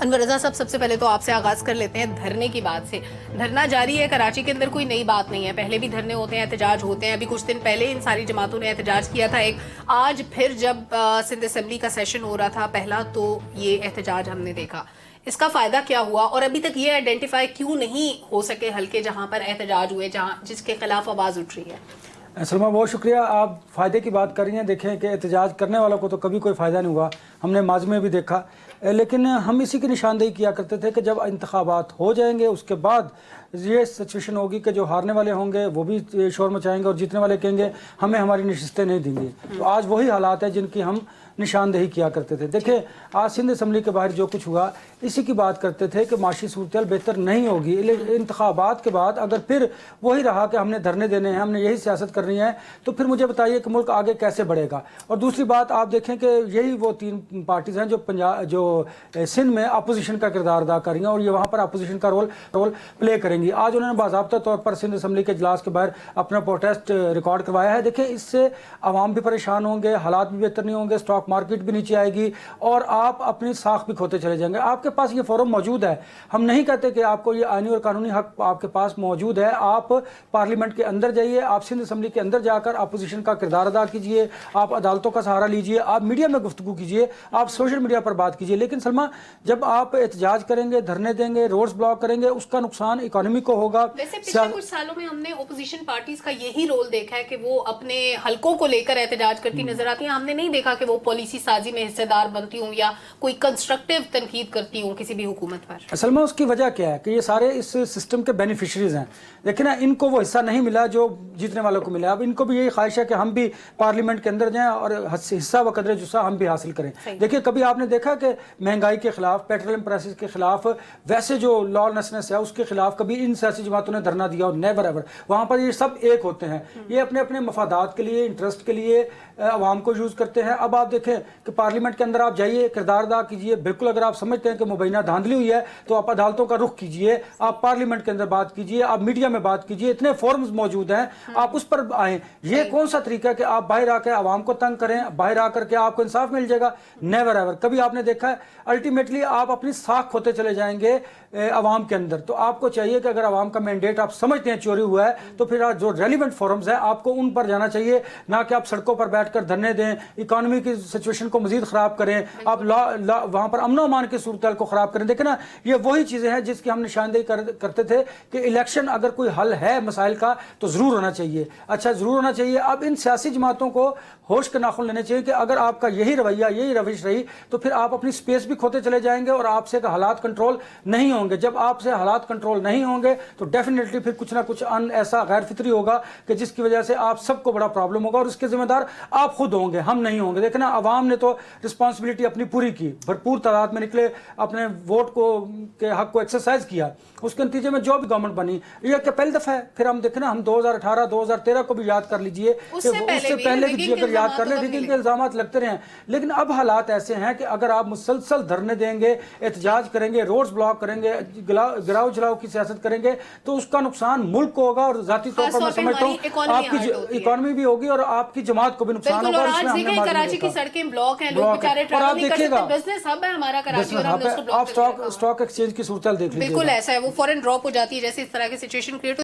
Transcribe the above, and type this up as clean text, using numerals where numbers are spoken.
انور رضا صاحب، سب سے پہلے تو آپ سے آغاز کر لیتے ہیں دھرنے کی بات سے. دھرنا جاری ہے کراچی کے اندر، کوئی نئی بات نہیں ہے، پہلے بھی دھرنے ہوتے ہیں، احتجاج ہوتے ہیں. ابھی کچھ دن پہلے ان ساری جماعتوں نے احتجاج کیا تھا ایک. آج پھر جب سندھ اسمبلی کا سیشن ہو رہا تھا پہلا، تو یہ احتجاج ہم نے دیکھا. اس کا فائدہ کیا ہوا اور ابھی تک یہ آئیڈینٹیفائی کیوں نہیں ہو سکے حلقے جہاں پر احتجاج ہوئے، جس کے خلاف آواز اٹھ رہی ہے؟ سلمہ بہت شکریہ. آپ فائدے کی بات کر رہی ہیں. دیکھیں کہ احتجاج کرنے والوں کو تو کبھی کوئی فائدہ نہیں ہوا، ہم نے ماضی میں بھی دیکھا. لیکن ہم اسی کی نشاندہی کیا کرتے تھے کہ جب انتخابات ہو جائیں گے اس کے بعد یہ سچویشن ہوگی کہ جو ہارنے والے ہوں گے وہ بھی شور مچائیں گے اور جیتنے والے کہیں گے ہمیں ہماری نشستیں نہیں دیں گے. تو آج وہی حالات ہیں جن کی ہم نشاندہی کیا کرتے تھے. دیکھیں آج سندھ اسمبلی کے باہر جو کچھ ہوا اسی کی بات کرتے تھے کہ معاشی صورتحال بہتر نہیں ہوگی. انتخابات کے بعد اگر پھر وہی رہا کہ ہم نے دھرنے دینے ہیں، ہم نے یہی سیاست کرنی ہے، تو پھر مجھے بتائیے کہ ملک آگے کیسے بڑھے گا. اور دوسری بات آپ دیکھیں کہ یہی وہ تین پارٹیز ہیں جو سندھ میں اپوزیشن کا کردار ادا کر رہی ہیں اور یہ وہاں پر اپوزیشن کا رول پلے کریں گی. آج انہوں نے باضابطہ طور پر سندھ اسمبلی کے اجلاس کے باہر اپنا پروٹیسٹ ریکارڈ کروایا ہے. دیکھیں اس سے عوام بھی پریشان ہوں گے، حالات بھی بہتر نہیں ہوں گے، اسٹاک مارکیٹ بھی نیچے آئے گی اور آپ اپنی ساکھ بھی کھوتے چلے جائیں گے. آپ کے پاس یہ فورم موجود ہے. ہم نہیں کہتے کہ آپ کو یہ آئینی اور قانونی حق آپ کے پاس موجود ہے. آپ پارلیمنٹ کے اندر جائیے، آپ سندھ اسمبلی کے اندر جا کر اپوزیشن کا کردار ادا کیجئے، آپ عدالتوں کا سہارا لیجئے، آپ میڈیا میں گفتگو کیجئے، آپ سوشل میڈیا پر بات کیجئے. لیکن سلمہ جب آپ احتجاج کریں گے، دھرنے دیں گے، روڈز بلاک کریں گے، اس کا نقصان اکانومی کو ہوگا. ویسے پچھلے کچھ سالوں میں ہم نے اپوزیشن پارٹیز کا یہی رول دیکھا ہے کہ وہ اپنے حلقوں کو لے کر احتجاج کرتی نظر آتی ہیں. ہم نے نہیں دیکھا کہ وہ پالیسی سازی میں حصے دار بنتی ہوں یا کوئی کنسٹرکٹیو تنقید کرتی ہوں کسی بھی حکومت پر. سلمہ اس کی وجہ کیا ہے کہ یہ سارے اس سسٹم کے بینیفیشریز ہیں. لیکن ان کو وہ حصہ نہیں ملا جو جیتنے والوں کو ملا. اب ان کو بھی یہی خواہش ہے کہ ہم بھی پارلیمنٹ کے اندر جائیں اور حصہ و قدر جسہ ہم بھی حاصل کریں. دیکھیں کبھی آپ نے دیکھا کہ مہنگائی کے خلاف، پیٹرولیم پرائسز کے خلاف، ویسے جو لا لیسنس ہے اس کے خلاف کبھی ان سیاسی جماعتوں نے دھرنا دیا؟ اور نیور ایور. وہاں پر یہ سب ایک ہوتے ہیں، یہ اپنے اپنے مفادات کے لیے، انٹرسٹ کے لیے عوام کو یوز کرتے ہیں. اب آپ دیکھیں کہ پارلیمنٹ کے اندر آپ جائیے، کردار ادا کیجئے. بالکل اگر آپ سمجھتے ہیں کہ مبینہ دھاندلی ہوئی ہے تو آپ عدالتوں کا رخ کیجئے، آپ پارلیمنٹ کے اندر بات کیجئے، آپ میڈیا میں بات کیجئے. اتنے فورمز موجود ہیں، آپ اس پر آئیں. یہ کون سا طریقہ ہے کہ آپ باہر آ کے عوام کو تنگ کریں، باہر آ کر کے آپ کو انصاف مل جائے گا؟ Never ever. کبھی آپ نے دیکھا ہے؟ الٹیمیٹلی آپ اپنی ساکھ کھوتے چلے جائیں گے عوام کے اندر. تو آپ کو چاہیے کہ اگر عوام کا مینڈیٹ آپ سمجھتے ہیں چوری ہوا ہے تو پھر جو ریلیونٹ فورمز ہیں آپ کو ان پر جانا چاہیے، نہ کہ آپ سڑکوں پر بیٹھ کر دھرنے دیں، اکانومی کی سچویشن کو مزید خراب کریں، آپ وہاں پر امن و امان کی صورتحال کو خراب کریں. دیکھیں نا، یہ وہی چیزیں ہیں جس کی ہم نشاندہی کرتے تھے کہ الیکشن اگر کوئی حل ہے مسائل کا تو ضرور ہونا چاہیے. اچھا ضرور ہونا چاہیے. اب ان سیاسی جماعتوں کو ہوش کے ناخن لینے چاہیے کہ اگر آپ کا یہی رویہ، یہی روش رہی تو پھر آپ اپنی سپیس بھی کھوتے چلے جائیں گے اور آپ سے حالات کنٹرول نہیں ہوں گے. جب آپ سے حالات کنٹرول نہیں ہوں گے تو ڈیفینیٹلی پھر کچھ نہ کچھ ایسا غیر فطری ہوگا کہ جس کی وجہ سے آپ سب کو بڑا پرابلم ہوگا اور اس کے ذمہ دار آپ خود ہوں گے، ہم نہیں ہوں گے. دیکھنا عوام نے تو رسپانسبلٹی اپنی پوری کی، بھرپور تعداد میں نکلے، اپنے ووٹ کے حق کو ایکسرسائز کیا. اس کے نتیجے میں جو بھی گورنمنٹ بنی، یہ کہ پہلی دفعہ ہے. پھر ہم دیکھنا ہم 2018 2013 کو بھی یاد کر لیجئے، اس سے پہلے بھی اگر یاد کر لیں ریگنگ کے الزامات لگتے رہے ہیں. لیکن اب حالات ایسے ہیں کہ اگر آپ مسلسل دھرنے دیں گے، احتجاج کریں گے، روڈز بلاک کریں گے، گراؤ جلاؤ کی سیاست کریں گے تو اس کا نقصان ملک کو ہوگا اور ذاتی طور پر میں سمجھتا ہوں آپ کی اکانومی بھی ہوگی اور آپ کی جماعت کو بھی نقصان ہوگا. اور آج دیکھیں کراچی کی سڑکیں بلاک ہیں، لوگ بیچارے ٹریول نہیں کر سکتے. بزنس ہب ہے ہمارا کراچی اور ہم نے اس کو بلاک کر دیا. آپ اسٹاک ایکسچینج کی صورتحال دیکھ لیجیے. بالکل ایسا ہے، وہ فوراً ڈراپ ہو جاتی ہے جیسے اس طرح کی سچویشن کریٹ